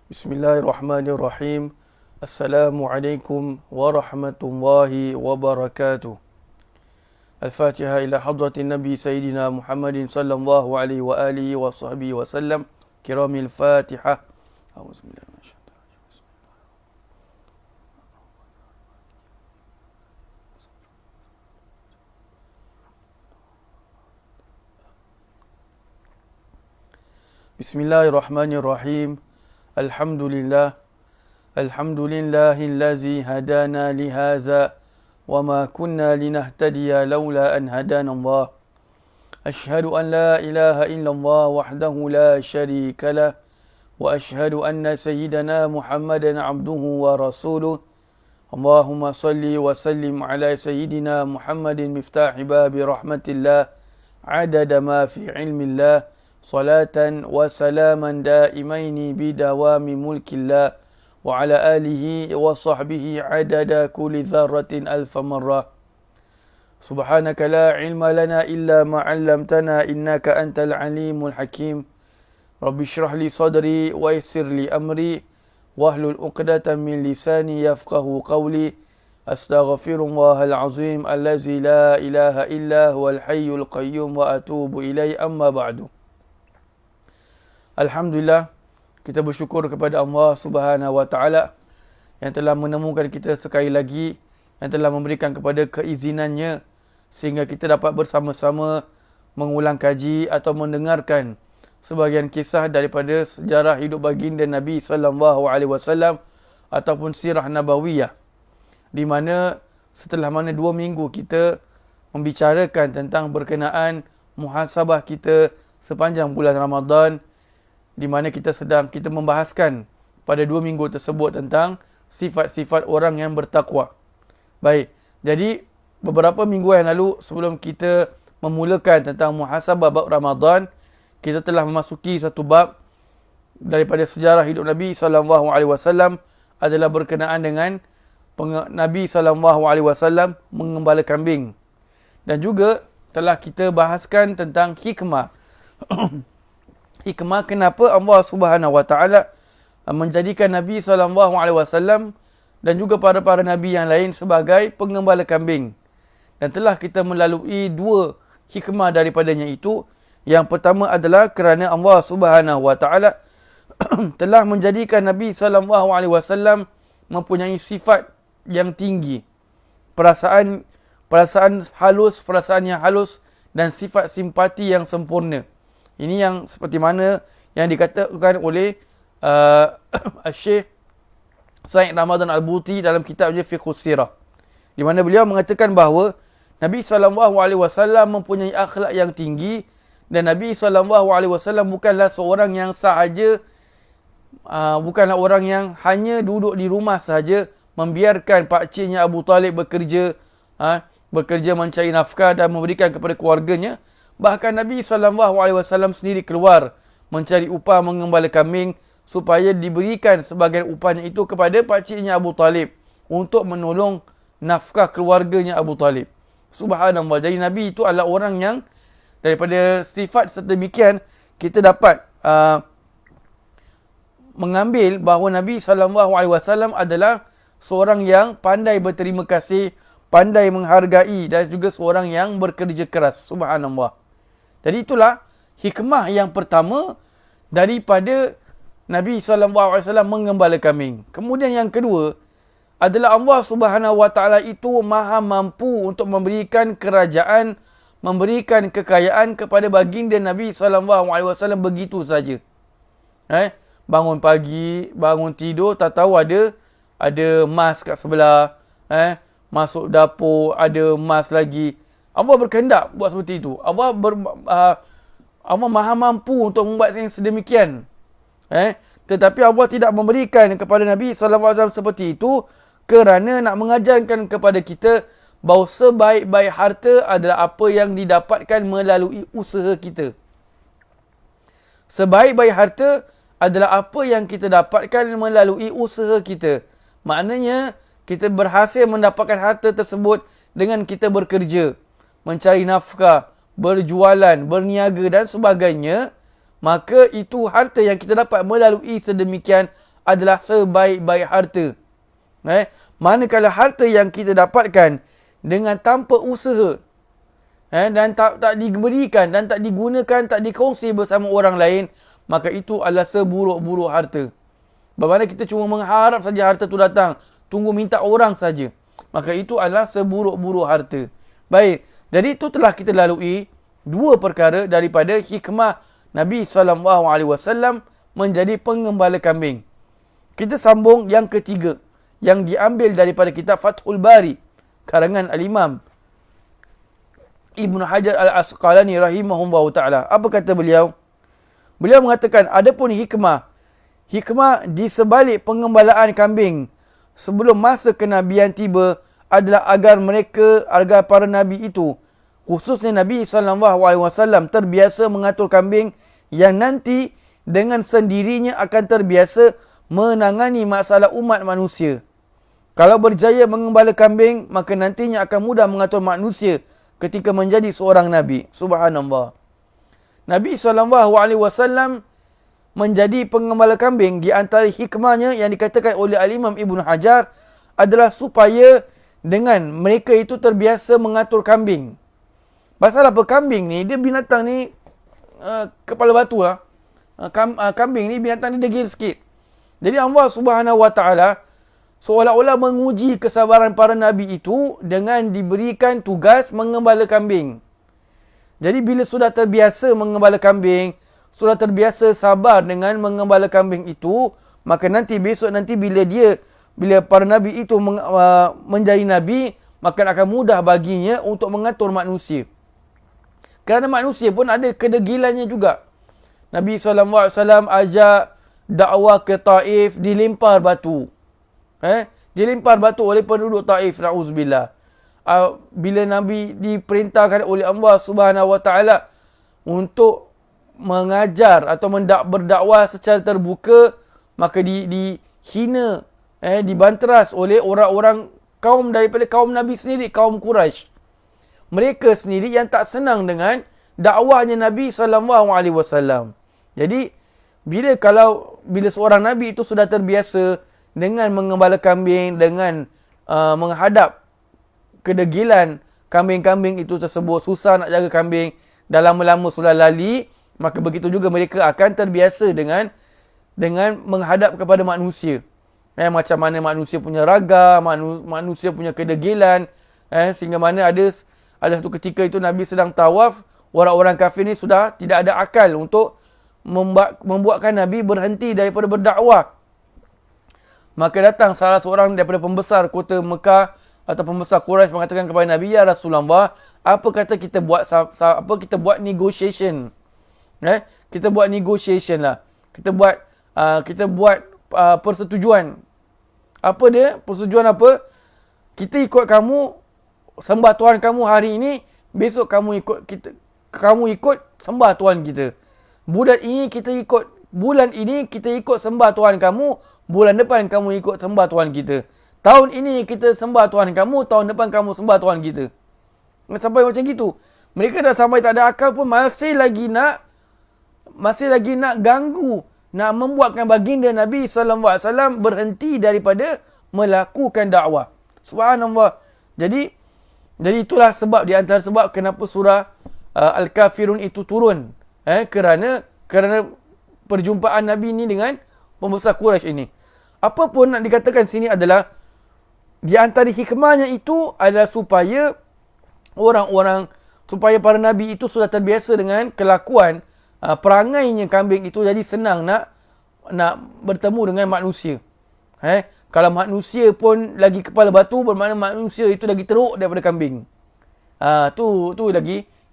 Bismillahirrahmanirrahim. Assalamualaikum warahmatullahi wabarakatuh. Al-Fatihah ila hadratin Nabi Sayyidina Muhammadin sallallahu alaihi wa alihi wa sahbihi wa sallam. Kiramil Fatihah. Auzubillahi minasyaitanir rajim. Bismillahirrahmanirrahim. Alhamdulillah. Alhamdulillahillazi hadana lihaza wa ma kunna linahtadiya laula an hadana Allah. Ashhadu an la ilaha illallah wahdahu la sharika lah wa ashhadu anna sayyidana Muhammadan abduhu wa rasuluh. Allahumma salli wa sallim ala sayyidina Muhammadin miftahi babi rahmatillah adada ma fi ilmillah. Salatan wa salaman daimaini bidawami mulkillah wa ala alihi wa sahbihi adada kulli dharratin alfa marrah. Subhanaka la ilma lana illa ma 'allamtana innaka antal alimul hakim. Rabbi shrah li sadri wa yassir li amri wahlul 'uqdatam min lisani yafqahu qawli. Astaghfirullahal azim allazi la ilaha illa huwal hayyul qayyum wa atubu ilaihi amma ba'du. Alhamdulillah, kita bersyukur kepada Allah Subhanahu wa taala yang telah menemukan kita sekali lagi, yang telah memberikan kepada keizinannya sehingga kita dapat bersama-sama mengulang kaji atau mendengarkan sebahagian kisah daripada sejarah hidup baginda Nabi sallallahu alaihi wasallam ataupun sirah nabawiyah, di mana setelah mana 2 minggu kita membicarakan tentang berkenaan muhasabah kita sepanjang bulan Ramadan, di mana kita membahaskan pada 2 minggu tersebut tentang sifat-sifat orang yang bertakwa. Baik, jadi beberapa minggu yang lalu sebelum kita memulakan tentang muhasabah bab Ramadan, kita telah memasuki satu bab daripada sejarah hidup Nabi SAW adalah berkenaan dengan Nabi SAW mengembala kambing. Dan juga telah kita bahaskan tentang hikmah. Hikmah kenapa Allah Subhanahu wa taala menjadikan Nabi SAW dan juga para nabi yang lain sebagai pengembala kambing. Dan telah kita melalui 2 hikmah daripadanya itu. Yang pertama adalah kerana Allah Subhanahu wa taala telah menjadikan Nabi SAW mempunyai sifat yang tinggi. Perasaan yang halus dan sifat simpati yang sempurna. Ini yang seperti mana yang dikatakan oleh Syekh Said Ramadan Al-Buti dalam kitabnya Fiqhus Sirah, di mana beliau mengatakan bahawa Nabi SAW mempunyai akhlak yang tinggi dan Nabi SAW bukanlah seorang yang sahaja bukanlah orang yang hanya duduk di rumah sahaja membiarkan pakciknya Abu Talib bekerja mencari nafkah dan memberikan kepada keluarganya. Bahkan Nabi SAW sendiri keluar mencari upah mengembala kambing supaya diberikan sebagian upahnya itu kepada pakciknya Abu Talib untuk menolong nafkah keluarganya Abu Talib. Subhanallah. Jadi Nabi itu adalah orang yang daripada sifat sedemikian kita dapat mengambil bahawa Nabi SAW adalah seorang yang pandai berterima kasih, pandai menghargai dan juga seorang yang bekerja keras. Subhanallah. Jadi itulah hikmah yang pertama daripada Nabi SAW mengembala kambing. Kemudian yang kedua adalah Allah Subhanahu wa taala itu maha mampu untuk memberikan kerajaan, memberikan kekayaan kepada baginda Nabi SAW begitu saja. Bangun pagi, bangun tidur, tak tahu ada emas kat sebelah. Masuk dapur, ada emas lagi. Allah berkehendak buat seperti itu. Allah maha mampu untuk membuat yang sedemikian. Tetapi Allah tidak memberikan kepada Nabi SAW seperti itu kerana nak mengajarkan kepada kita bahawa sebaik-baik harta adalah apa yang didapatkan melalui usaha kita. Sebaik-baik harta adalah apa yang kita dapatkan melalui usaha kita. Maknanya, kita berhasil mendapatkan harta tersebut dengan kita bekerja, mencari nafkah, berjualan, berniaga dan sebagainya. Maka itu harta yang kita dapat melalui sedemikian adalah sebaik-baik harta. Manakala harta yang kita dapatkan dengan tanpa usaha, dan tak diberikan dan tak digunakan, tak dikongsi bersama orang lain, maka itu adalah seburuk-buruk harta. Bagaimana kita cuma mengharap saja harta itu datang, tunggu minta orang saja, maka itu adalah seburuk-buruk harta. Baik, jadi itu telah kita lalui dua perkara daripada hikmah Nabi SAW menjadi pengembala kambing. Kita sambung yang ketiga, yang diambil daripada kitab Fathul Bari, karangan Al-Imam Ibn Hajar Al-Asqalani rahimahullahu ta'ala. Apa kata beliau? Beliau mengatakan, adapun hikmah di sebalik pengembalaan kambing sebelum masa kenabian tiba adalah agar para nabi itu, khususnya Nabi SAW, terbiasa mengatur kambing yang nanti dengan sendirinya akan terbiasa menangani masalah umat manusia. Kalau berjaya mengembala kambing, maka nantinya akan mudah mengatur manusia ketika menjadi seorang Nabi. Subhanallah. Nabi SAW menjadi pengembala kambing, di antara hikmahnya yang dikatakan oleh Al-Imam Ibn Hajar adalah supaya dengan mereka itu terbiasa mengatur kambing. Pasal apa? Kambing ni, dia binatang ni kepala batu lah. Kambing ni binatang ni degil sikit. Jadi Allah Subhanahu Wa Taala seolah-olah menguji kesabaran para nabi itu dengan diberikan tugas mengembala kambing. Jadi bila sudah terbiasa mengembala kambing, sudah terbiasa sabar dengan mengembala kambing itu, maka nanti bila para nabi itu menjadi nabi, maka akan mudah baginya untuk mengatur manusia. Kerana manusia pun ada kedegilannya juga. Nabi SAW ajak dakwah ke Taif, dilempar batu. Dilempar batu oleh penduduk Taif, na'udzubillah. Bila Nabi diperintahkan oleh Allah Subhanahu Wa Taala untuk mengajar atau berdakwah secara terbuka, maka dihina, dibanteras oleh orang-orang kaum daripada kaum Nabi sendiri, kaum Quraisy. Mereka sendiri yang tak senang dengan dakwahnya Nabi SAW. Jadi, bila seorang Nabi itu sudah terbiasa dengan mengembala kambing, dengan menghadap kedegilan kambing-kambing itu tersebut, susah nak jaga kambing, dah lama-lama sudah lali, maka begitu juga mereka akan terbiasa dengan menghadap kepada manusia. Macam mana manusia punya raga, manusia punya kedegilan, sehingga mana ada satu ketika itu Nabi sedang tawaf, orang-orang kafir ni sudah tidak ada akal untuk membuatkan Nabi berhenti daripada berdakwah. Maka datang salah seorang daripada pembesar kota Mekah atau pembesar Quraisy mengatakan kepada Nabi, ya Rasulullah, apa kata kita buat negotiation? Kita buat negotiation lah. Kita buat persetujuan. Apa dia? Persetujuan apa? Kita ikut kamu, sembah Tuhan kamu hari ini, besok kamu ikut sembah Tuhan kita. Bulan ini kita ikut sembah Tuhan kamu, bulan depan kamu ikut sembah Tuhan kita. Tahun ini kita sembah Tuhan kamu, tahun depan kamu sembah Tuhan kita. Sampai macam gitu. Mereka dah sampai tak ada akal pun masih lagi nak ganggu, nak membuatkan baginda Nabi SAW berhenti daripada melakukan dakwah. Subhanallah. Jadi itulah sebab, di antara sebab kenapa surah Al-Kafirun itu turun. Kerana perjumpaan Nabi ini dengan pembesar Quraisy ini. Apa pun nak dikatakan sini adalah, di antara hikmahnya itu adalah supaya para nabi itu sudah terbiasa dengan kelakuan perangainya kambing itu, jadi senang nak bertemu dengan manusia. Kalau manusia pun lagi kepala batu, bermakna manusia itu lagi teruk daripada kambing.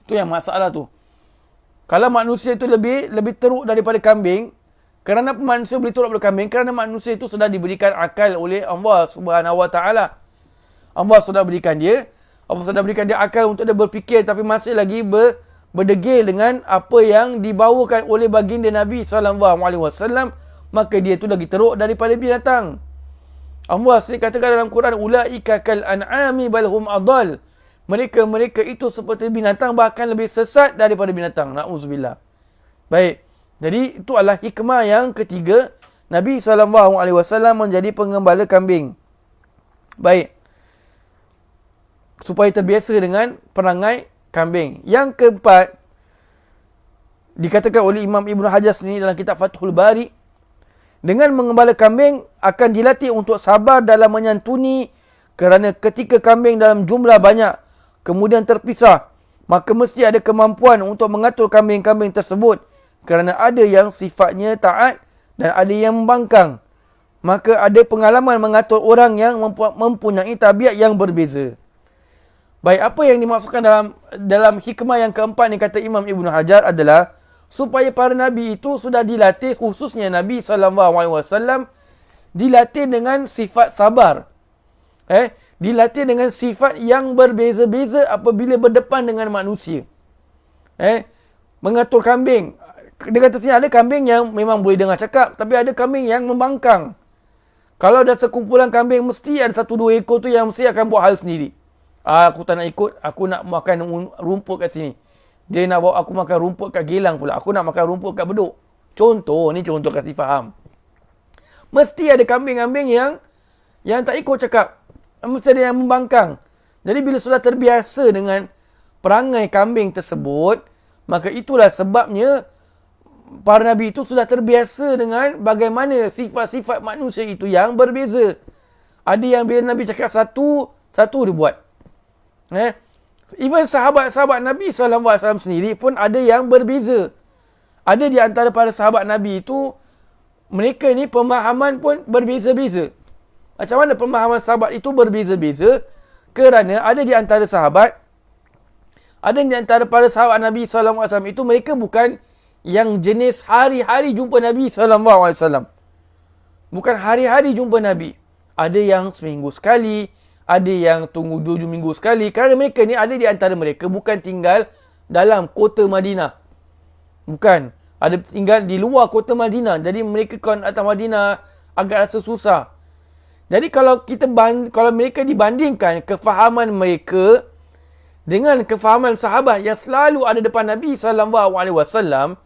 Tu yang masalah tu. Kalau manusia itu lebih teruk daripada kambing, kerana manusia boleh teruk daripada kambing? Kerana manusia itu sudah diberikan akal oleh Allah Subhanahu Wa Taala. Allah sudah berikan dia akal untuk dia berfikir, tapi masih lagi berdegil dengan apa yang dibawakan oleh baginda Nabi SAW, maka dia tu lagi teruk daripada binatang. Allah sendiri katakan dalam Quran, ulaika kal an'ami bal hum adall. Mereka itu seperti binatang, bahkan lebih sesat daripada binatang. Na'udzubillah. Baik. Jadi itu adalah hikmah yang ketiga, Nabi SAW menjadi pengembala kambing. Baik. Supaya terbiasa dengan perangai kambing. Yang keempat, dikatakan oleh Imam Ibn Hajar sendiri dalam kitab Fathul Bari, dengan mengembala kambing akan dilatih untuk sabar dalam menyantuni, kerana ketika kambing dalam jumlah banyak kemudian terpisah, maka mesti ada kemampuan untuk mengatur kambing-kambing tersebut, kerana ada yang sifatnya taat dan ada yang membangkang. Maka ada pengalaman mengatur orang yang mempunyai tabiat yang berbeza. Baik, apa yang dimaksudkan dalam hikmah yang keempat ni, kata Imam Ibn Hajar, adalah supaya para Nabi itu sudah dilatih, khususnya Nabi SAW, dilatih dengan sifat sabar. Dilatih dengan sifat yang berbeza-beza apabila berdepan dengan manusia. Mengatur kambing. Dia kata sini ada kambing yang memang boleh dengar cakap, tapi ada kambing yang membangkang. Kalau ada sekumpulan kambing, mesti ada 1-2 ekor tu yang mesti akan buat hal sendiri. Aku tak nak ikut, aku nak makan rumput kat sini. Dia nak bawa aku makan rumput kat Gelang pula. Aku nak makan rumput kat Bedok. Contoh, ni contoh kasih faham. Mesti ada kambing-kambing yang tak ikut cakap. Mesti ada yang membangkang. Jadi bila sudah terbiasa dengan perangai kambing tersebut, maka itulah sebabnya para Nabi itu sudah terbiasa dengan bagaimana sifat-sifat manusia itu yang berbeza. Ada yang bila Nabi cakap satu dia buat. Even sahabat-sahabat Nabi SAW sendiri pun ada yang berbeza. Ada di antara para sahabat Nabi itu, mereka ni pemahaman pun berbeza-beza. Macam mana pemahaman sahabat itu berbeza-beza? Kerana ada di antara para sahabat Nabi SAW itu, mereka bukan yang jenis hari-hari jumpa Nabi SAW. Bukan hari-hari jumpa Nabi. Ada yang seminggu sekali, ada yang tunggu 7 minggu sekali. Kerana mereka ni ada di antara mereka bukan tinggal dalam kota Madinah. Bukan. Ada tinggal di luar kota Madinah. Jadi mereka kalau datang Madinah agak rasa susah. Jadi kalau mereka dibandingkan kefahaman mereka dengan kefahaman sahabat yang selalu ada depan Nabi SAW,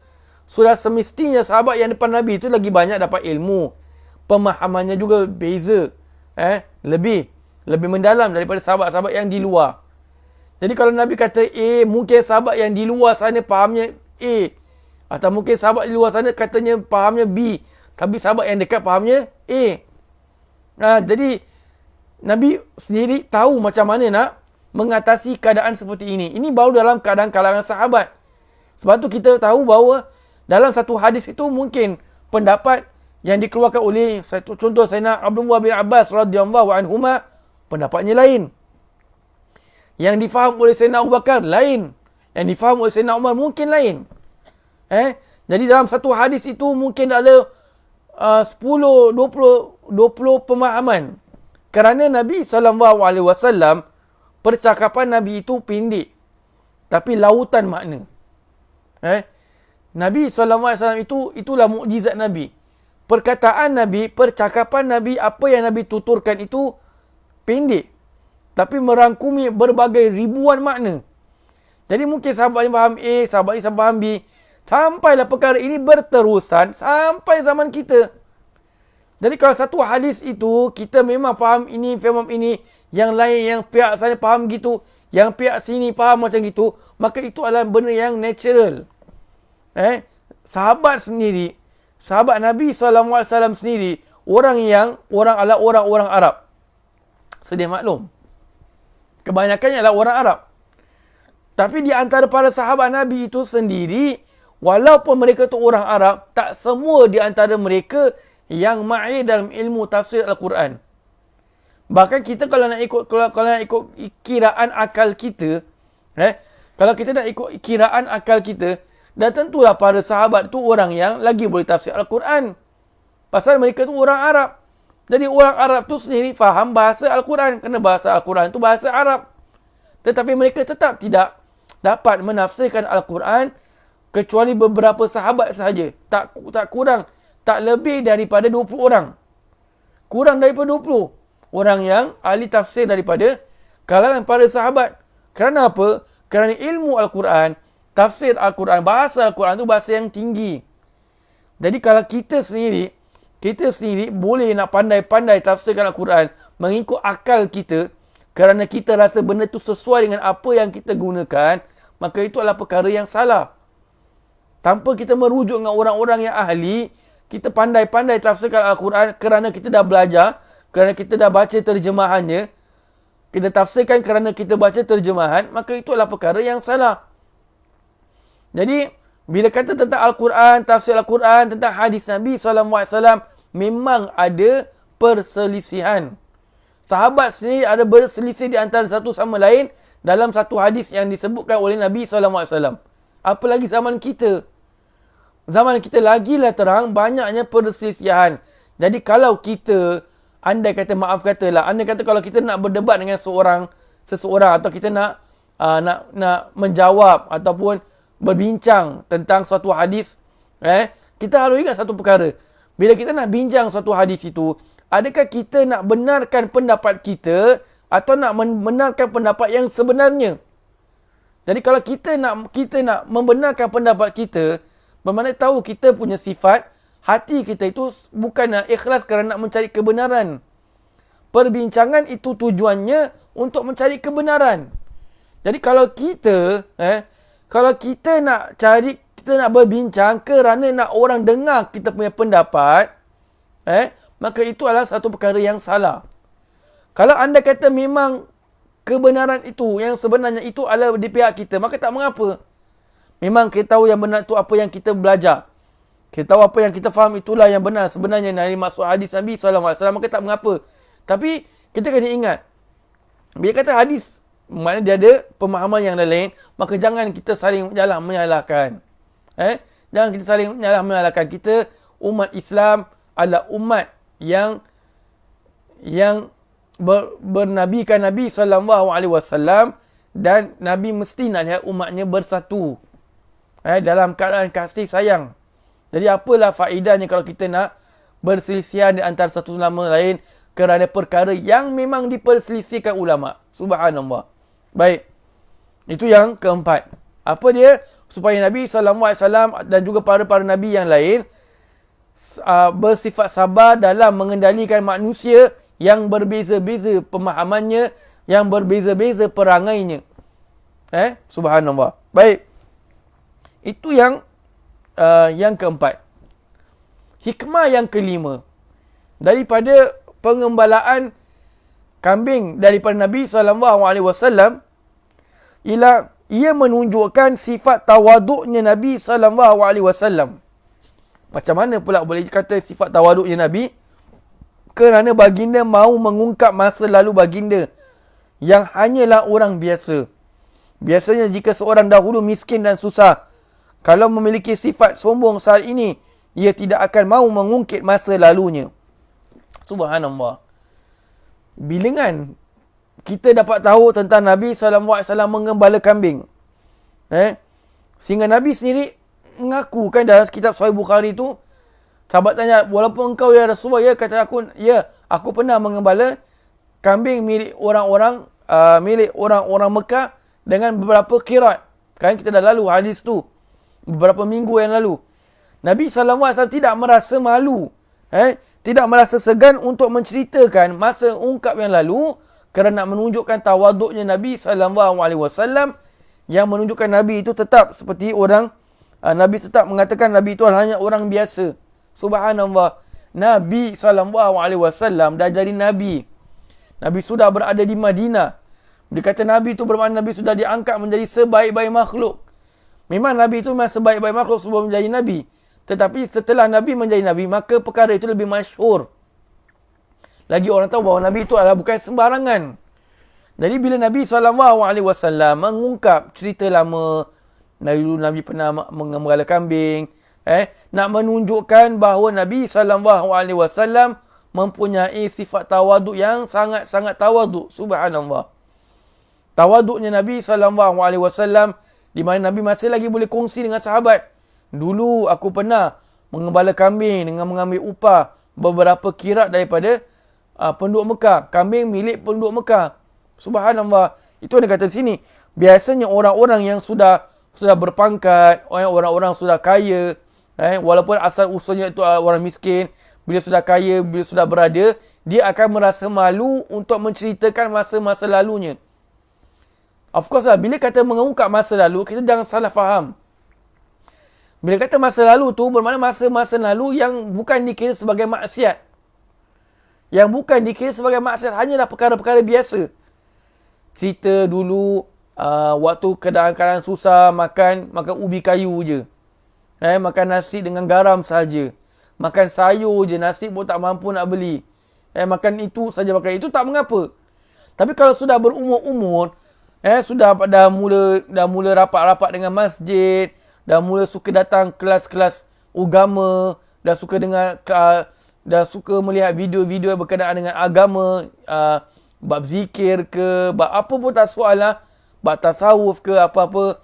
sudah semestinya sahabat yang depan Nabi itu lagi banyak dapat ilmu. Pemahamannya juga beza. Lebih mendalam daripada sahabat-sahabat yang di luar. Jadi kalau Nabi kata A, mungkin sahabat yang di luar sana fahamnya A. Atau mungkin sahabat di luar sana katanya fahamnya B. Tapi sahabat yang dekat fahamnya A. Jadi Nabi sendiri tahu macam mana nak mengatasi keadaan seperti ini. Ini baru dalam keadaan kalangan sahabat. Sebab tu kita tahu bahawa dalam satu hadis itu mungkin pendapat yang dikeluarkan oleh contoh Sayyidina Abdullah bin Abbas radhiyallahu anhuma, pendapatnya lain. Yang difaham oleh Sayyidina Abu Bakar lain. Yang difaham oleh Sayyidina Umar mungkin lain. Jadi dalam satu hadis itu mungkin ada 10, 20 pemahaman. Kerana Nabi SAW, percakapan Nabi itu pendek, tapi lautan makna. Nabi SAW itulah mukjizat Nabi. Perkataan Nabi, percakapan Nabi, apa yang Nabi tuturkan itu pendek, tapi merangkumi berbagai ribuan makna. Jadi mungkin sahabat ni faham A, sahabat ni faham B. Sampailah perkara ini berterusan sampai zaman kita. Jadi kalau satu hadis itu, kita memang faham ini, faham ini, yang lain, yang pihak sana faham gitu, yang pihak sini faham macam gitu, maka itu adalah benda yang natural. Sahabat sendiri, sahabat Nabi SAW sendiri, orang adalah orang-orang Arab. Sedia maklum. Kebanyakannya adalah orang Arab. Tapi di antara para sahabat Nabi itu sendiri, walaupun mereka tu orang Arab, tak semua di antara mereka yang mahir dalam ilmu tafsir Al-Quran. Bahkan kita kalau nak ikut kiraan akal kita, kalau kita nak ikut kiraan akal kita, dah tentulah para sahabat tu orang yang lagi boleh tafsir Al-Quran. Pasal mereka tu orang Arab. Jadi orang Arab tu sendiri faham bahasa Al-Quran. Kerana bahasa Al-Quran tu bahasa Arab. Tetapi mereka tetap tidak dapat menafsirkan Al-Quran kecuali beberapa sahabat sahaja. Tak kurang, tak lebih daripada 20 orang. Kurang daripada 20 orang yang ahli tafsir daripada kalangan para sahabat. Kerana apa? Kerana ilmu Al-Quran, tafsir Al-Quran, bahasa Al-Quran tu bahasa yang tinggi. Jadi kalau kita sendiri boleh nak pandai-pandai tafsirkan Al-Quran mengikut akal kita, kerana kita rasa benda tu sesuai dengan apa yang kita gunakan, maka itu adalah perkara yang salah. Tanpa kita merujuk dengan orang-orang yang ahli, kita pandai-pandai tafsirkan Al-Quran kerana kita dah belajar, kerana kita dah baca terjemahannya, kita tafsirkan kerana kita baca terjemahan, maka itu adalah perkara yang salah. Jadi, bila kata tentang Al-Quran, tafsir Al-Quran, tentang hadis Nabi SAW, memang ada perselisihan. Sahabat sendiri ada berselisih di antara satu sama lain dalam satu hadis yang disebutkan oleh Nabi SAW. Apalagi zaman kita. Zaman kita lagilah terang banyaknya perselisihan. Jadi kalau kita, andai kata kalau kita nak berdebat dengan seseorang atau kita nak menjawab ataupun berbincang tentang suatu hadis, kita harus ingat satu perkara. Bila kita nak bincang suatu hadis itu, adakah kita nak benarkan pendapat kita atau nak membenarkan pendapat yang sebenarnya? Jadi kalau kita nak membenarkan pendapat kita, bermakna tahu kita punya sifat, hati kita itu bukan nak ikhlas kerana nak mencari kebenaran. Perbincangan itu tujuannya untuk mencari kebenaran. Jadi kalau kita nak berbincang kerana nak orang dengar kita punya pendapat, maka itu adalah satu perkara yang salah. Kalau anda kata memang kebenaran itu, yang sebenarnya itu adalah di pihak kita, maka tak mengapa. Memang kita tahu yang benar itu apa yang kita belajar. Kita tahu apa yang kita faham itulah yang benar sebenarnya dari maksud hadis Nabi SAW, maka tak mengapa. Tapi kita kena ingat, bila kata hadis, maknanya dia ada pemahaman yang lain, maka jangan kita saling menyalahkan. Jangan kita saling menyalahkan. Kita umat Islam adalah umat yang bernabikan Nabi SAW, dan Nabi mesti nak lihat umatnya bersatu dalam keadaan kasih sayang. Jadi apalah faedahnya kalau kita nak berselisihan di antara satu sama lain kerana perkara yang memang diperselisihkan ulama. Subhanallah. Baik. Itu yang keempat. Apa dia? Supaya Nabi SAW dan juga para Nabi yang lain bersifat sabar dalam mengendalikan manusia yang berbeza-beza pemahamannya, yang berbeza-beza perangainya. Subhanallah. Baik. Itu yang keempat. Hikmah yang kelima daripada pengembalaan kambing daripada Nabi SAW ialah ia menunjukkan sifat tawaduknya Nabi SAW. Macam mana pula boleh kata sifat tawaduknya Nabi? Kerana baginda mahu mengungkap masa lalu baginda yang hanyalah orang biasa. Biasanya jika seorang dahulu miskin dan susah, kalau memiliki sifat sombong saat ini, ia tidak akan mahu mengungkit masa lalunya. Subhanallah. Bilangan kita dapat tahu tentang Nabi SAW mengembala kambing. Sehingga Nabi sendiri mengaku kan dalam kitab Sahih Bukhari tu, sahabat tanya, walaupun engkau ya Rasulullah, ya, kata aku, ya, aku pernah mengembala kambing milik orang-orang Mekah dengan beberapa kirat. Kan kita dah lalu hadis tu beberapa minggu yang lalu. Nabi SAW tidak merasa malu, tidak merasa segan untuk menceritakan masa ungkap yang lalu kerana nak menunjukkan tawaduknya Nabi SAW, yang menunjukkan Nabi itu tetap seperti orang, Nabi tetap mengatakan Nabi itu hanya orang biasa. Subhanallah. Nabi SAW dah jadi Nabi. Nabi sudah berada di Madinah. Dia kata Nabi itu bermakna Nabi sudah diangkat menjadi sebaik-baik makhluk. Memang Nabi itu memang sebaik-baik makhluk sebelum menjadi Nabi. Tetapi setelah Nabi menjadi Nabi, maka perkara itu lebih masyhur. Lagi orang tahu bahawa Nabi itu adalah bukan sembarangan. Jadi bila Nabi SAW mengungkap cerita lama, Nabi pernah mengembala kambing, nak menunjukkan bahawa Nabi SAW mempunyai sifat tawaduk yang sangat-sangat tawaduk. Subhanallah. Tawaduknya Nabi SAW Di mana Nabi masih lagi boleh kongsi dengan sahabat. Dulu aku pernah mengembala kambing dengan mengambil upah beberapa kirat daripada penduduk Mekah. Kambing milik penduduk Mekah. Subhanallah. Itu yang dia kata di sini. Biasanya orang-orang yang sudah berpangkat, orang-orang sudah kaya, walaupun asal usulnya itu orang miskin, bila sudah kaya, bila sudah berada, dia akan merasa malu untuk menceritakan masa-masa lalunya. Of course lah, bila kata mengungkap masa lalu, kita jangan salah faham. Bila kata masa lalu tu, bermakna masa-masa lalu yang bukan dikira sebagai maksiat. Yang bukan dikira sebagai maksiat, hanyalah perkara-perkara biasa. Cerita dulu, waktu keadaan susah, makan ubi kayu je. Makan nasi dengan garam saja. Makan sayur je, nasi pun tak mampu nak beli. Makan itu saja, makan itu tak mengapa. Tapi kalau sudah berumur-umur, dah mula rapat-rapat dengan masjid, dah mula suka datang kelas-kelas agama, dah suka melihat video-video berkenaan dengan agama, bab zikir ke, bab apa pun tak soal lah, bab tasawuf ke apa-apa.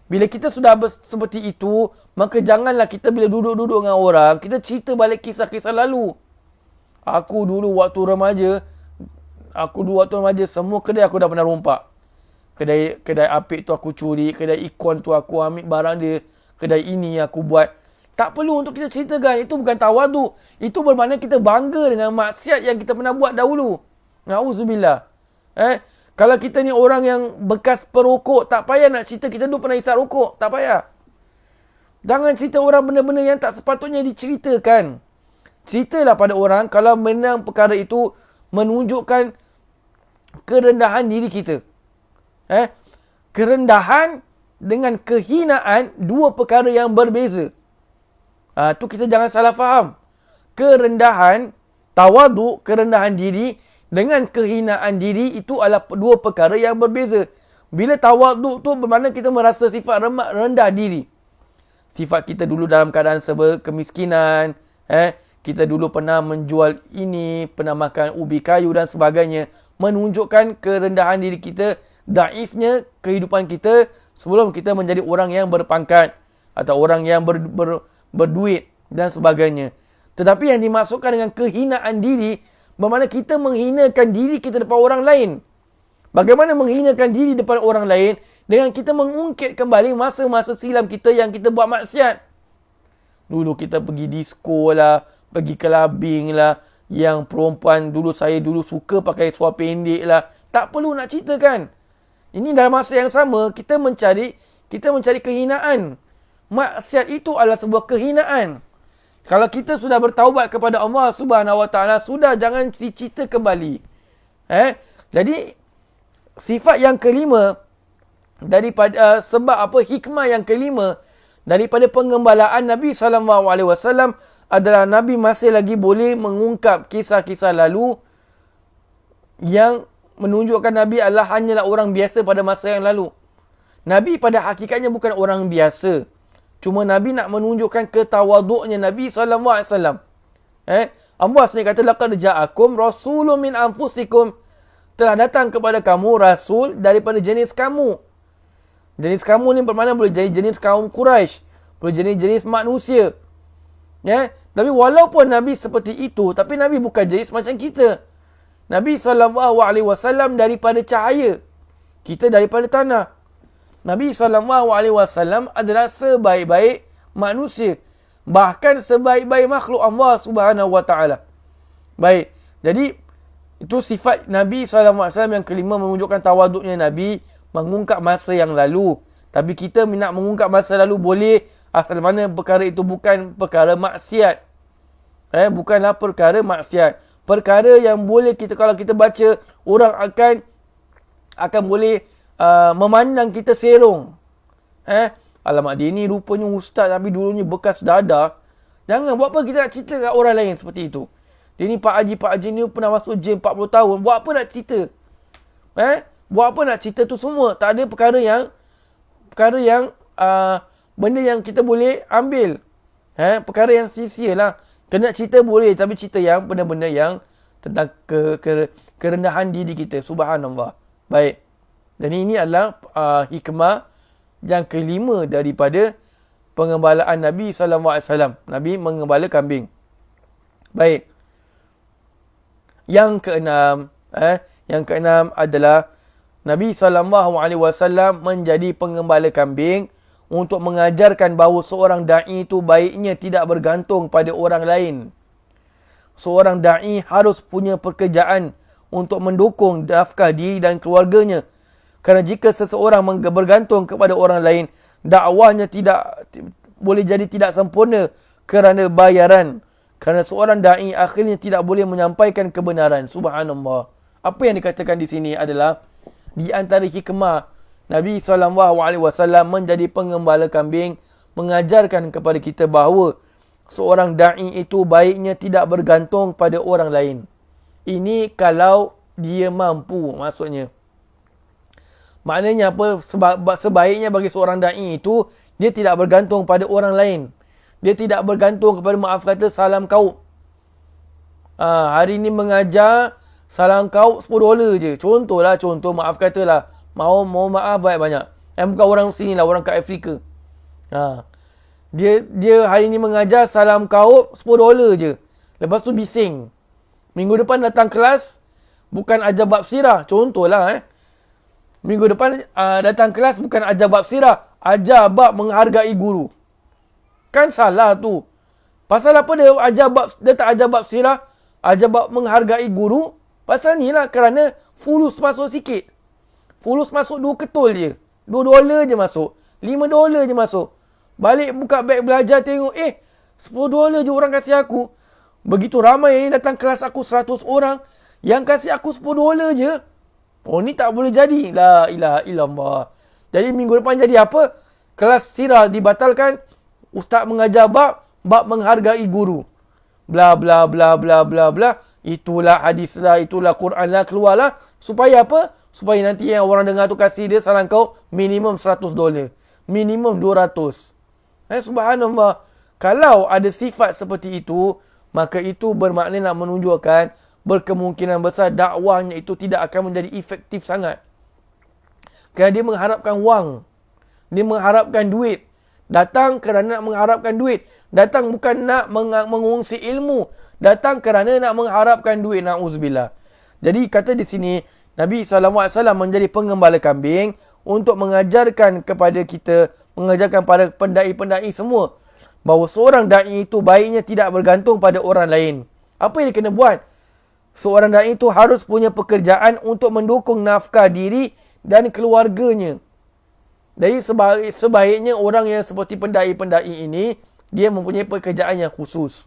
Bila kita sudah seperti itu, maka janganlah kita bila duduk-duduk dengan orang, kita cerita balik kisah-kisah lalu. Aku dulu waktu remaja, semua kedai aku dah pernah rompak. Kedai apik tu aku curi, kedai ikon tu aku ambil barang dia, kedai ini aku buat. Tak perlu untuk kita ceritakan, itu bukan tawaduk. Itu bermakna kita bangga dengan maksiat yang kita pernah buat dahulu. Na'udzubillah. Kalau kita ni orang yang bekas perokok, tak payah nak cerita kita dulu pernah hisap rokok. Tak payah. Jangan cerita orang benda-benda yang tak sepatutnya diceritakan. Ceritalah pada orang kalau memang perkara itu menunjukkan kerendahan diri kita. Kerendahan dengan kehinaan, dua perkara yang berbeza. Tu kita jangan salah faham. Kerendahan, tawaduk, kerendahan diri dengan kehinaan diri itu adalah dua perkara yang berbeza. Bila tawaduk tu bermakna kita merasa sifat rendah diri. Sifat kita dulu dalam keadaan serba kemiskinan, kita dulu pernah menjual ini, pernah makan ubi kayu dan sebagainya, menunjukkan kerendahan diri kita, daifnya kehidupan kita sebelum kita menjadi orang yang berpangkat atau orang yang berduit dan sebagainya. Tetapi yang dimaksudkan dengan kehinaan diri, bermakna kita menghinakan diri kita depan orang lain. Bagaimana menghinakan diri depan orang lain? Dengan kita mengungkit kembali masa-masa silam kita yang kita buat maksiat. Dulu kita pergi disko lah, pergi clubbing lah, yang perempuan saya dulu suka pakai seluar pendek lah. Tak perlu nak ceritakan. Ini dalam masa yang sama, kita mencari kehinaan. Maksiat itu adalah sebuah kehinaan. Kalau kita sudah bertaubat kepada Allah Subhanahu Wa Taala, sudah jangan cerita kembali. Jadi sifat yang kelima daripada hikmah yang kelima daripada pengembalaan Nabi SAW adalah Nabi masih lagi boleh mengungkap kisah-kisah lalu yang menunjukkan Nabi hanyalah orang biasa pada masa yang lalu. Nabi pada hakikatnya bukan orang biasa. Cuma Nabi nak menunjukkan ketawaduknya Nabi SAW. Allah sendiri kata, laqad ja'akum rasulun min anfusikum. Telah datang kepada kamu rasul daripada jenis kamu. Jenis kamu ni bermakna boleh jadi jenis kaum Quraisy, boleh jadi jenis manusia. Tapi walaupun Nabi seperti itu, tapi Nabi bukan jenis macam kita. Nabi SAW daripada cahaya. Kita daripada tanah. Nabi SAW adalah sebaik-baik manusia. Bahkan sebaik-baik makhluk Allah Subhanahu Wa Taala. Baik. Jadi, itu sifat Nabi SAW yang kelima, menunjukkan tawaduknya Nabi, mengungkap masa yang lalu. Tapi kita nak mengungkap masa lalu boleh, asal mana perkara itu bukan perkara maksiat. Bukanlah perkara maksiat. Perkara yang boleh kita, kalau kita baca, orang akan boleh memandang kita serong. Alamak, dia ni rupanya ustaz tapi dulunya bekas dada. Jangan, buat apa kita nak cerita kat orang lain seperti itu? Dia ni Pak Haji ni pernah masuk gym 40 tahun. Buat apa nak cerita? Buat apa nak cerita tu semua? Tak ada perkara yang benda yang kita boleh ambil. Perkara yang sia-sia lah. Kena cerita boleh, tapi cerita yang benda-benda yang tentang kerendahan diri kita. Subhanallah. Baik. Dan ini adalah hikmah yang kelima daripada pengembalaan Nabi SAW. Nabi mengembala kambing. Baik. Yang keenam adalah Nabi SAW menjadi pengembala kambing untuk mengajarkan bahawa seorang da'i itu baiknya tidak bergantung pada orang lain. Seorang da'i harus punya pekerjaan untuk mendukung nafkah diri dan keluarganya. Kerana jika seseorang bergantung kepada orang lain, dakwahnya boleh jadi tidak sempurna kerana bayaran. Kerana seorang da'i akhirnya tidak boleh menyampaikan kebenaran. Subhanallah. Apa yang dikatakan di sini adalah di antara hikmah Nabi SAW menjadi pengembala kambing, mengajarkan kepada kita bahawa seorang da'i itu baiknya tidak bergantung pada orang lain. Ini kalau dia mampu, maksudnya. Maknanya apa? Sebaiknya bagi seorang da'i itu, dia tidak bergantung pada orang lain. Dia tidak bergantung kepada, maaf kata, salam kau. Hari ni mengajar, salam kau $10 je. Contoh, maaf katalah. Mau maaf banyak-banyak. Bukan orang sini lah, orang kat Afrika. Dia hari ni mengajar, salam kau $10 je. Lepas tu bising. Minggu depan datang kelas, bukan ajar bab sirah. Contohlah. Minggu depan datang kelas, bukan ajar bab sirah. Ajar bab menghargai guru. Kan salah tu. Pasal apa dia tak ajar bab sirah, ajar bab menghargai guru? Pasal ni lah, kerana fulus masuk sikit. Fulus masuk 2 ketul je. $2 je masuk. $5 je masuk. Balik buka beg belajar tengok, $10 je orang kasih aku. Begitu ramai datang kelas aku 100 orang, yang kasih aku $10 je. Oh, ni tak boleh jadi. La ilaha illallah. Jadi minggu depan jadi apa? Kelas sirah dibatalkan. Ustaz mengajar bab menghargai guru. Bla bla bla bla bla bla. Itulah hadis lah, itulah Quran lah, keluarlah. Supaya apa? Supaya nanti yang orang dengar tu kasih dia salam kau minimum $100. Minimum 200. Subhanallah. Kalau ada sifat seperti itu, maka itu bermakna nak menunjukkan berkemungkinan besar dakwahnya itu tidak akan menjadi efektif sangat. Kerana dia mengharapkan wang. Dia mengharapkan duit. Datang kerana nak mengharapkan duit. Datang bukan nak mengungsi ilmu. Datang kerana nak mengharapkan duit. Na'udzubillah. Jadi kata di sini, Nabi SAW menjadi pengembala kambing untuk mengajarkan kepada kita, mengajarkan pada pendai-pendai semua, bahawa seorang da'i itu baiknya tidak bergantung pada orang lain. Apa yang dia kena buat? Seorang da'i itu harus punya pekerjaan untuk mendukung nafkah diri dan keluarganya. Jadi sebaiknya orang yang seperti pendai-pendai ini, dia mempunyai pekerjaan yang khusus.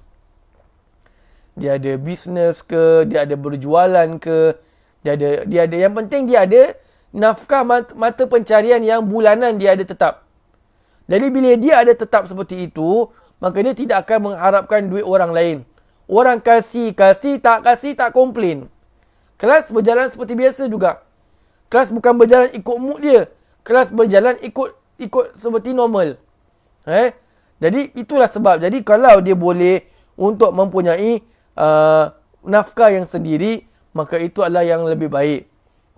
Dia ada bisnes ke, dia ada berjualan ke, dia ada yang penting dia ada nafkah mata pencarian yang bulanan dia ada tetap. Jadi bila dia ada tetap seperti itu, maka dia tidak akan mengharapkan duit orang lain. Orang kasih tak komplain. Kelas berjalan seperti biasa juga. Kelas bukan berjalan ikut mood dia. Kelas berjalan ikut seperti normal. Jadi itulah sebab. Jadi kalau dia boleh untuk mempunyai nafkah yang sendiri, maka itu adalah yang lebih baik.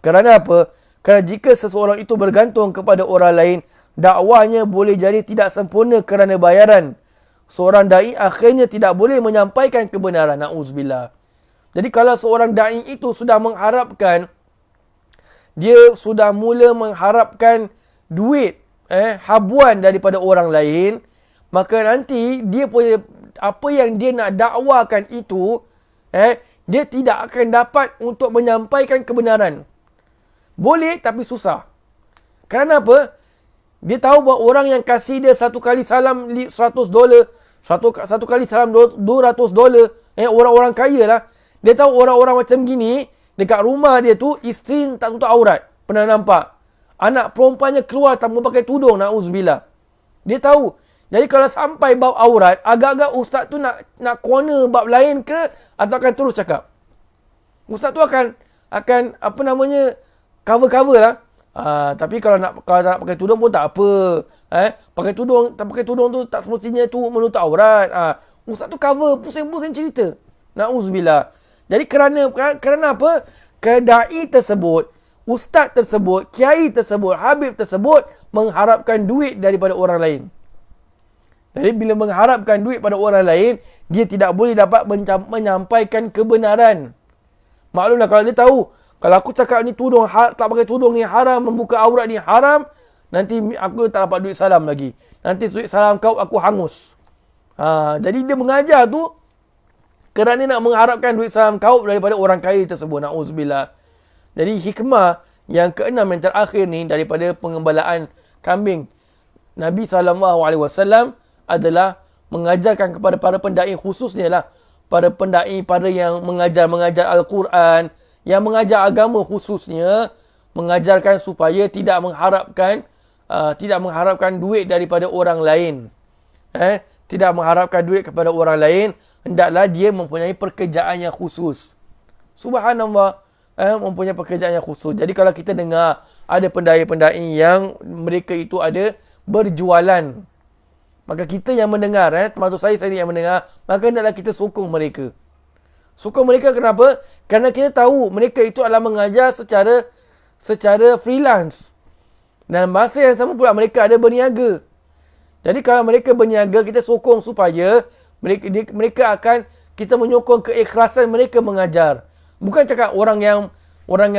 Kerana apa? Kerana jika seseorang itu bergantung kepada orang lain, dakwahnya boleh jadi tidak sempurna kerana bayaran. Seorang da'i akhirnya tidak boleh menyampaikan kebenaran. Na'udzubillah. Jadi kalau seorang da'i itu sudah mengharapkan, dia sudah mula mengharapkan duit, habuan daripada orang lain, maka nanti dia punya, apa yang dia nak dakwakan itu, dia tidak akan dapat untuk menyampaikan kebenaran. Boleh tapi susah. Kerana apa? Dia tahu bahawa orang yang kasih dia satu kali salam $100, satu kali salam $200, orang-orang kaya lah. Dia tahu orang-orang macam gini, dekat rumah dia tu, isteri tak tutup aurat. Pernah nampak? Anak perempuannya keluar tanpa pakai tudung, na'udzubillah. Dia tahu. Jadi kalau sampai bab aurat, agak-agak ustaz tu nak corner bab lain ke, atau akan terus cakap? Ustaz tu akan cover-cover lah. Tapi kalau nak pakai tudung pun tak apa. Pakai tudung tu tak semestinya tu menutup aurat. Ustaz tu cover, pusing-pusing cerita. Na'udzubillah. Jadi kerana apa? Kedai tersebut, ustaz tersebut, kiai tersebut, habib tersebut mengharapkan duit daripada orang lain. Jadi bila mengharapkan duit pada orang lain, dia tidak boleh dapat menyampaikan kebenaran. Maklumlah kalau dia tahu, kalau aku cakap ni tudung, tak pakai tudung ni haram, membuka aurat ni haram, nanti aku tak dapat duit salam lagi. Nanti duit salam kau aku hangus. Jadi dia mengajar tu kerana nak mengharapkan duit salam kau daripada orang kaya tersebut. Na'udzubillah. Jadi hikmah yang keenam yang terakhir ni daripada pengembalaan kambing Nabi SAW adalah mengajarkan kepada para pendai, khususnya lah para pendai, para yang mengajar Al-Quran, yang mengajar agama khususnya, mengajarkan supaya tidak mengharapkan duit daripada orang lain. Tidak mengharapkan duit kepada orang lain, hendaklah dia mempunyai pekerjaan yang khusus. Subhanallah, mempunyai pekerjaan yang khusus. Jadi kalau kita dengar ada pendai-pendai yang mereka itu ada berjualan, maka kita yang mendengar, termasuk saya yang mendengar, maka hendaklah kita sokong mereka. Sokong mereka kenapa? Kerana kita tahu mereka itu adalah mengajar secara freelance. Dan masa yang sama pula mereka ada berniaga. Jadi kalau mereka berniaga, kita sokong supaya mereka akan, kita menyokong keikhlasan mereka mengajar. Bukan cakap orang yang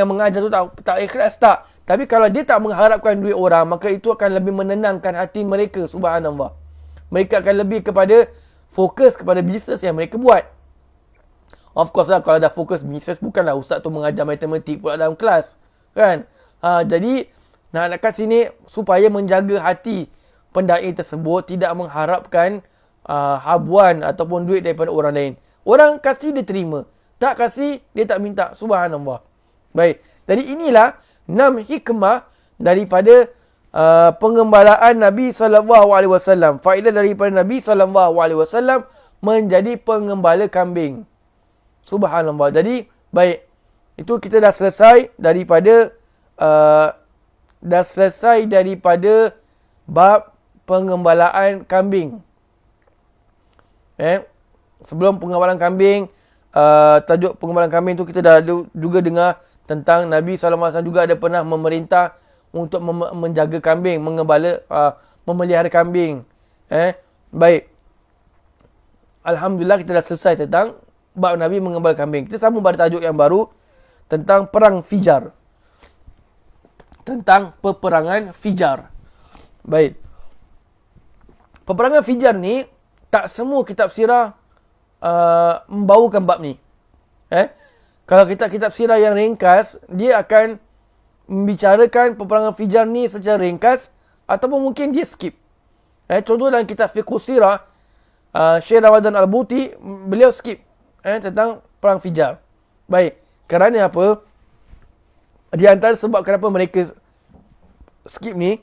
mengajar tu tak ikhlas, tak. Tapi kalau dia tak mengharapkan duit orang, maka itu akan lebih menenangkan hati mereka. Subhanallah. Mereka akan lebih kepada fokus kepada bisnes yang mereka buat. Of course lah, kalau dah fokus bisnes, bukanlah ustaz tu mengajar matematik pula dalam kelas. Kan? Jadi, nak kat sini supaya menjaga hati pendai tersebut, tidak mengharapkan habuan ataupun duit daripada orang lain. Orang kasih, dia terima. Tak kasih, dia tak minta. Subhanallah. Baik. Jadi inilah 6 hikmah daripada pengembalaan Nabi SAW. Faedah daripada Nabi SAW menjadi pengembala kambing. Subhanallah. Jadi, baik. Itu kita dah selesai daripada bab pengembalaan kambing. Sebelum pengembalaan kambing, tajuk pengembalaan kambing tu kita dah juga dengar tentang Nabi SAW juga ada pernah memerintah untuk menjaga kambing, mengembala, memelihara kambing. Baik. Alhamdulillah kita dah selesai tentang bab Nabi mengembala kambing. Kita sambung pada tajuk yang baru tentang perang Fijar. Tentang peperangan Fijar. Baik. Peperangan Fijar ni, tak semua kitab sirah membawakan bab ni. Kalau kitab sirah yang ringkas, dia akan membicarakan peperangan Fijar ni secara ringkas, ataupun mungkin dia skip. Contoh dalam kitab Fiqh Sirah, Syekh Ramadan Al-Buti, beliau skip tentang perang Fijar. Baik. Kerana apa? Di antara sebab kenapa mereka skip ni,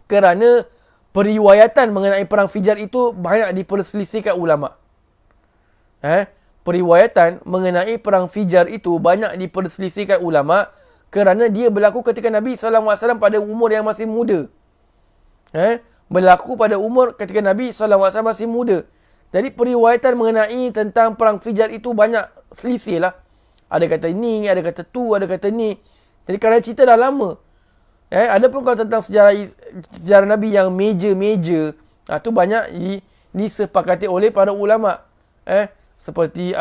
kerana periwayatan mengenai perang Fijar itu banyak diperselisihkan ulama. Periwayatan mengenai perang Fijar itu banyak diperselisihkan ulama kerana dia berlaku ketika Nabi SAW pada umur yang masih muda. Berlaku pada umur ketika Nabi SAW masih muda. Jadi periwayatan mengenai tentang perang Fijar itu banyak selisih lah. Ada kata ni, ada kata tu, ada kata ni. Jadi kerana cerita dah lama. Ada pun kalau tentang sejarah Nabi yang major, tu banyak disepakati oleh para ulama. Seperti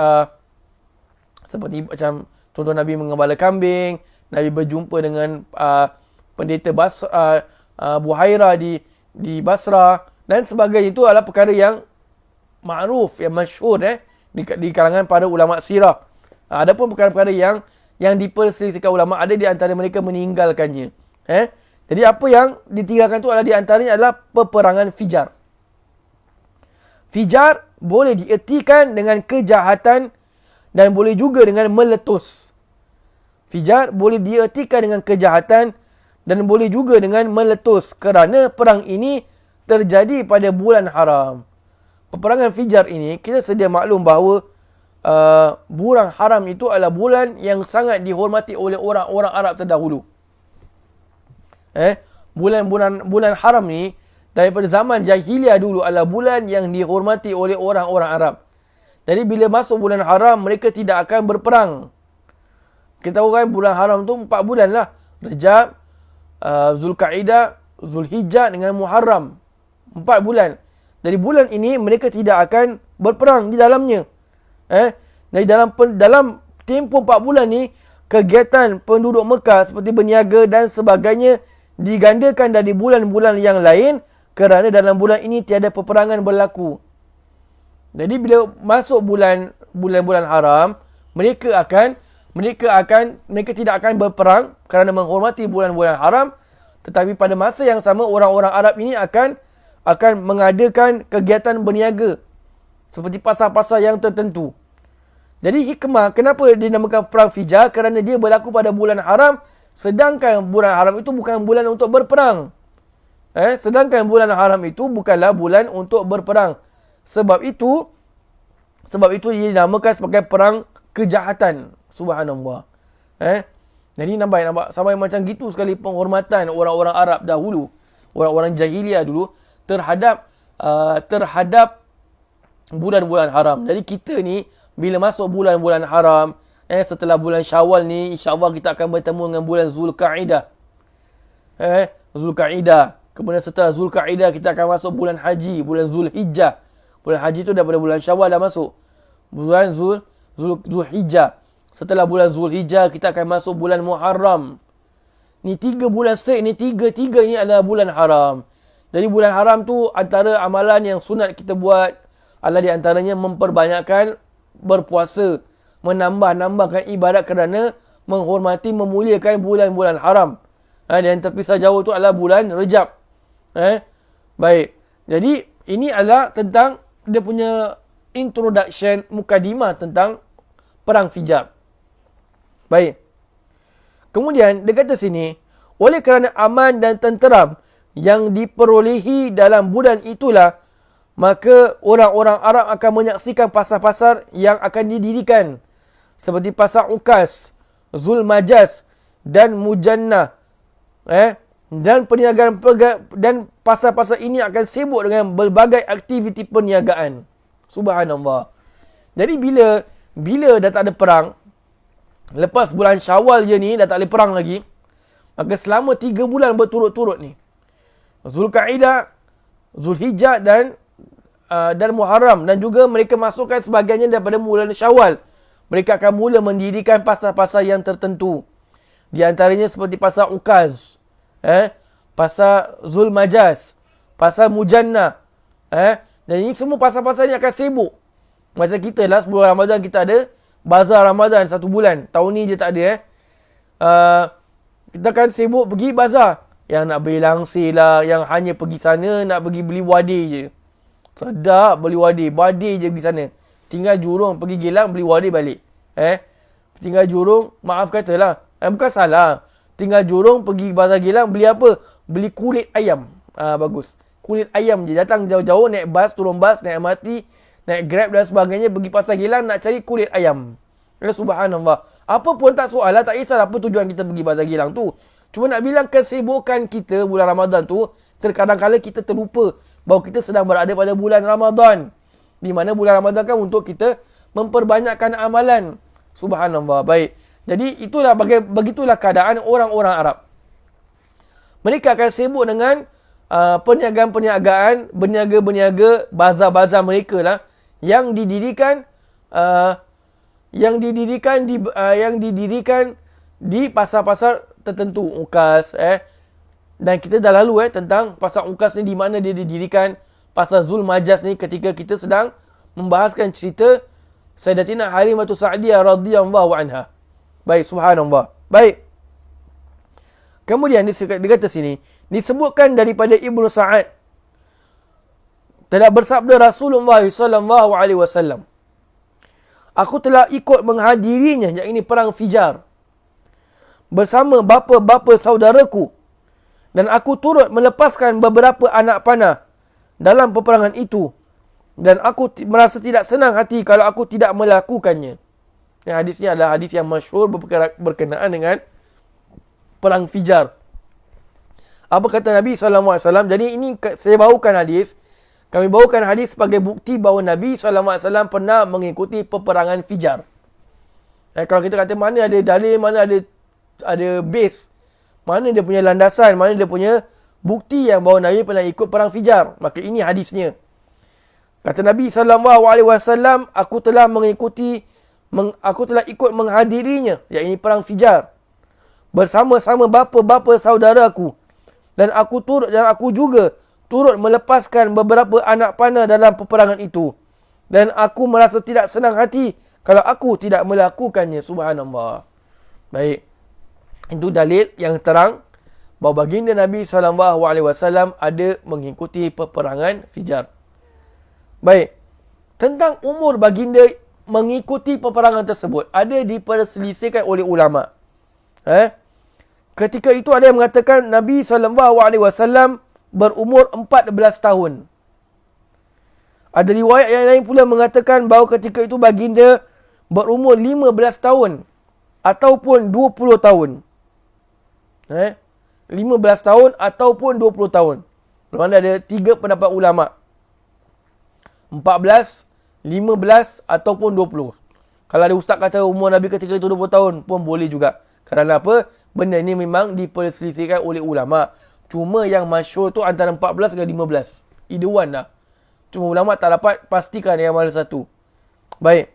macam contoh Nabi mengembala kambing, Nabi berjumpa dengan pendeta Buhaira di Basrah dan sebagainya. Itu adalah perkara yang ma'ruf, yang masyhur di kalangan para ulama sirah. Ada pun perkara-perkara yang diperselisihkan ulama, ada di antara mereka meninggalkannya. Jadi apa yang ditinggalkan itu adalah di antaranya adalah peperangan Fijar. Fijar boleh diertikan dengan kejahatan dan boleh juga dengan meletus. Fijar boleh diertikan dengan kejahatan dan boleh juga dengan meletus kerana perang ini terjadi pada bulan haram. Peperangan Fijar ini, kita sedia maklum bahawa bulan haram itu adalah bulan yang sangat dihormati oleh orang-orang Arab terdahulu. Bulan haram ni daripada zaman jahiliah dulu adalah bulan yang dihormati oleh orang-orang Arab. Jadi bila masuk bulan haram, mereka tidak akan berperang. Kita tahu kan bulan haram tu 4 bulan lah. Rejab, Zulkaidah, Zulhijjah dengan Muharram. 4 bulan. Dari bulan ini mereka tidak akan berperang di dalamnya. Dari dalam tempoh 4 bulan ni, kegiatan penduduk Mekah seperti berniaga dan sebagainya digandakan dari bulan-bulan yang lain kerana dalam bulan ini tiada peperangan berlaku. Jadi bila masuk bulan-bulan haram, mereka tidak akan berperang kerana menghormati bulan-bulan haram, tetapi pada masa yang sama orang-orang Arab ini akan mengadakan kegiatan berniaga seperti pasar-pasar yang tertentu. Jadi hikmah kenapa dinamakan perang Fijar, kerana dia berlaku pada bulan haram, sedangkan bulan haram itu bukan bulan untuk berperang. Sedangkan bulan haram itu bukanlah bulan untuk berperang. Sebab itu dia dinamakan sebagai perang kejahatan. Subhanallah. Jadi nampak sampai macam gitu sekali penghormatan orang-orang Arab dahulu, orang-orang jahiliah dulu terhadap bulan-bulan haram. Jadi kita ni bila masuk bulan-bulan haram, setelah bulan Syawal ni, insya-Allah kita akan bertemu dengan bulan Zulkaidah. Zulkaidah. Kemudian setelah Zulkaidah kita akan masuk bulan haji, bulan Zulhijjah. Bulan haji tu daripada bulan Syawal dah masuk. Bulan Zulhijjah. Setelah bulan Zulhijjah kita akan masuk bulan Muharram. Ni 3 bulan straight ni, tiga ni adalah bulan haram. Jadi bulan haram tu antara amalan yang sunat kita buat adalah di antaranya memperbanyakkan berpuasa, menambahkan ibadat kerana menghormati, memuliakan bulan-bulan haram. Dan terpisah jauh tu adalah bulan Rejab. Baik. Jadi ini adalah tentang dia punya introduction, mukadimah tentang perang Fijar. Baik. Kemudian dia kata sini, oleh kerana aman dan tenteram yang diperolehi dalam bulan itulah, maka orang-orang Arab akan menyaksikan pasar-pasar yang akan didirikan seperti pasar Ukas, Zulmajaz dan Mujannah. Dan perniagaan dan pasar-pasar ini akan sibuk dengan berbagai aktiviti perniagaan. Subhanallah. Jadi bila dah tak ada perang, lepas bulan Syawal je ni dah tak boleh perang lagi, maka selama 3 bulan berturut-turut ni, Zulkaidah, Zulhijjah dan Muharram, dan juga mereka masukkan sebagainya daripada bulan Syawal, mereka akan mula mendirikan pasar-pasar yang tertentu. Di antaranya seperti pasar Ukaz, pasar Zulmajaz, pasar Mujannah. Dan ini semua pasar-pasar ni akan sibuk. Macam kita lah, sebelum Ramadan kita ada bazar Ramadan 1 bulan. Tahun ni je tak ada. Kita akan sibuk pergi bazar. Yang nak beli langsir lah, yang hanya pergi sana nak pergi beli wadir je. Sedap beli wadir je pergi sana. Tinggal Jurong pergi Gelang beli wadir balik. Tinggal Jurong, maaf katalah, bukan salah. Tinggal Jurong pergi bazar Gelang beli apa? Beli kulit ayam. Bagus. Kulit ayam je. Datang jauh-jauh naik bas, turun bas, naik MRT, naik Grab dan sebagainya, pergi pasar Gelang nak cari kulit ayam. Subhanallah. Apa pun tak soal lah, tak kisah apa tujuan kita pergi bazar Gelang tu. Cuma nak bilang kesibukan kita bulan Ramadan tu, terkadang-kala kita terlupa bahawa kita sedang berada pada bulan Ramadan. Di mana bulan Ramadan kan untuk kita memperbanyakkan amalan. Subhanallah. Baik. Jadi itulah begitulah keadaan orang-orang Arab. Mereka akan sibuk dengan perniagaan-perniagaan, berniaga-berniaga, bazar-bazar mereka lah yang didirikan di pasar-pasar tertentu, Ukas. Dan kita dah lalu tentang pasar Ukas ni, di mana dia didirikan. Pasar Zulmajaz ni ketika kita sedang membahaskan cerita Sayyidatina Halimah Sa'diyah radhiyallahu anha. Baik, subhanallah. Baik. Kemudian dia kata sini, disebutkan daripada Ibnu Sa'ad, telah bersabda Rasulullah sallallahu alaihi wasallam, aku telah ikut menghadirinya, yang ini perang Fijar, bersama bapa-bapa saudaraku, dan aku turut melepaskan beberapa anak panah dalam peperangan itu, dan aku merasa tidak senang hati kalau aku tidak melakukannya. Hadis ini adalah hadis yang masyhur berkenaan dengan perang Fijar. Apa kata Nabi SAW? Jadi ini saya bawakan hadis. Kami bawakan hadis sebagai bukti bahawa Nabi SAW pernah mengikuti peperangan Fijar. Kalau kita kata mana ada dalil, mana ada base, mana dia punya landasan, mana dia punya bukti yang bahawa Nabi pernah ikut perang Fijar, maka ini hadisnya. Kata Nabi SAW, aku telah ikut menghadirinya, iaitu perang Fijar, bersama-sama bapa-bapa saudara aku. Dan aku juga turut melepaskan beberapa anak panah dalam peperangan itu. Dan aku merasa tidak senang hati kalau aku tidak melakukannya. Subhanallah. Baik. Itu dalil yang terang bahawa baginda Nabi SAW ada mengikuti peperangan Fijar. Baik. Tentang umur baginda mengikuti peperangan tersebut, ada diperselisihkan oleh ulama. Ketika itu ada yang mengatakan Nabi SAW berumur 14 tahun. Ada riwayat yang lain pula mengatakan bahawa ketika itu baginda berumur 15 tahun ataupun 20 tahun. 15 tahun ataupun 20 tahun. Mana ada 3 pendapat ulama. 14, 15 ataupun 20. Kalau ada ustaz kata umur Nabi ketika itu 20 tahun pun boleh juga. Kerana apa? Benda ini memang diperselisihkan oleh ulama. Cuma yang masyhur tu antara 14 dengan 15. Either one lah. Cuma ulama tak dapat pastikan yang mana satu. Baik.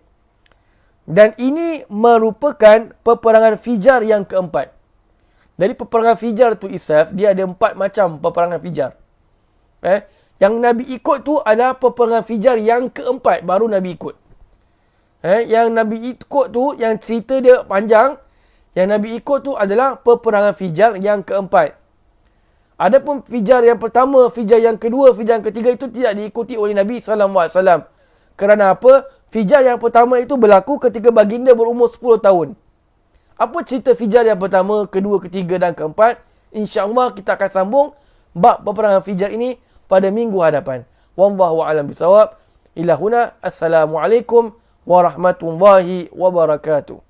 Dan ini merupakan peperangan Fijar yang keempat. Dari peperangan Fijar tu Isaf, dia ada 4 macam peperangan Fijar. Yang Nabi ikut tu adalah peperangan Fijar yang keempat, baru Nabi ikut. Yang Nabi ikut tu, yang cerita dia panjang, yang Nabi ikut tu adalah peperangan Fijar yang keempat. Adapun Fijar yang pertama, Fijar yang kedua, Fijar yang ketiga itu tidak diikuti oleh Nabi SAW. Kerana apa? Fijar yang pertama itu berlaku ketika baginda berumur 10 tahun. Apa cerita Fijar yang pertama, kedua, ketiga dan keempat? InsyaAllah kita akan sambung bab peperangan Fijar ini pada minggu hadapan. Wallahu a'lam bisawab. Ila huna. Assalamualaikum warahmatullahi wabarakatuh.